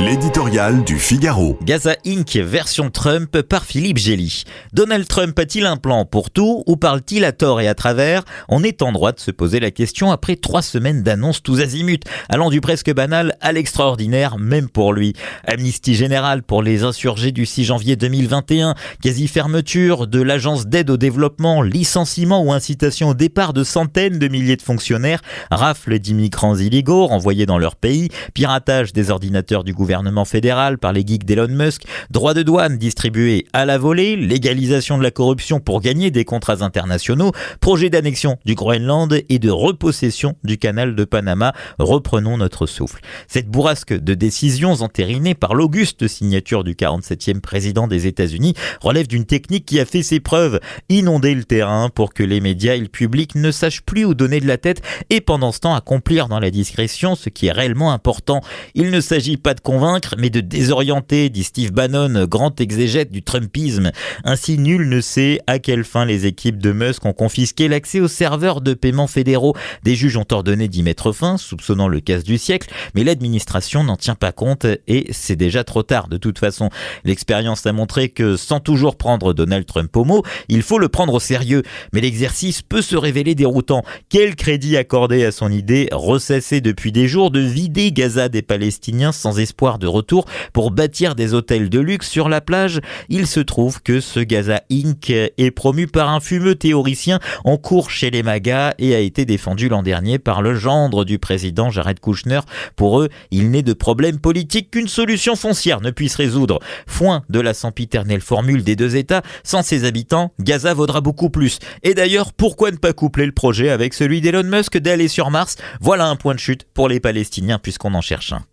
L'éditorial du Figaro. Gaza Inc. version Trump par Philippe Gély. Donald Trump a-t-il un plan pour tout ou parle-t-il à tort et à travers ? On est en droit de se poser la question après 3 semaines d'annonces tous azimuts, allant du presque banal à l'extraordinaire, même pour lui. Amnistie générale pour les insurgés du 6 janvier 2021, quasi-fermeture de l'agence d'aide au développement, licenciement ou incitation au départ de centaines de milliers de fonctionnaires, rafle d'immigrants illégaux renvoyés dans leur pays, piratage des ordinateurs du gouvernement fédéral par les geeks d'Elon Musk, droits de douane distribués à la volée, légalisation de la corruption pour gagner des contrats internationaux, projet d'annexion du Groenland et de repossession du canal de Panama. Reprenons notre souffle. Cette bourrasque de décisions entérinées par l'auguste signature du 47e président des États-Unis relève d'une technique qui a fait ses preuves, inonder le terrain pour que les médias et le public ne sachent plus où donner de la tête et pendant ce temps accomplir dans la discrétion ce qui est réellement important. Il ne s'agit pas de convaincre, mais de désorienter, dit Steve Bannon, grand exégète du Trumpisme. Ainsi, nul ne sait à quelle fin les équipes de Musk ont confisqué l'accès aux serveurs de paiement fédéraux. Des juges ont ordonné d'y mettre fin, soupçonnant le casse du siècle, mais l'administration n'en tient pas compte et c'est déjà trop tard de toute façon. L'expérience a montré que sans toujours prendre Donald Trump au mot, il faut le prendre au sérieux. Mais l'exercice peut se révéler déroutant. Quel crédit accorder à son idée, ressassée depuis des jours, de vider Gaza des Palestiniens sans espoir de retour pour bâtir des hôtels de luxe sur la plage? Il se trouve que ce Gaza Inc. est promu par un fumeux théoricien en cours chez les MAGA et a été défendu l'an dernier par le gendre du président Jared Kushner. Pour eux, il n'est de problème politique qu'une solution foncière ne puisse résoudre. Foin de la sempiternelle formule des deux États, sans ses habitants, Gaza vaudra beaucoup plus. Et d'ailleurs, pourquoi ne pas coupler le projet avec celui d'Elon Musk d'aller sur Mars? Voilà un point de chute pour les Palestiniens puisqu'on en cherche un.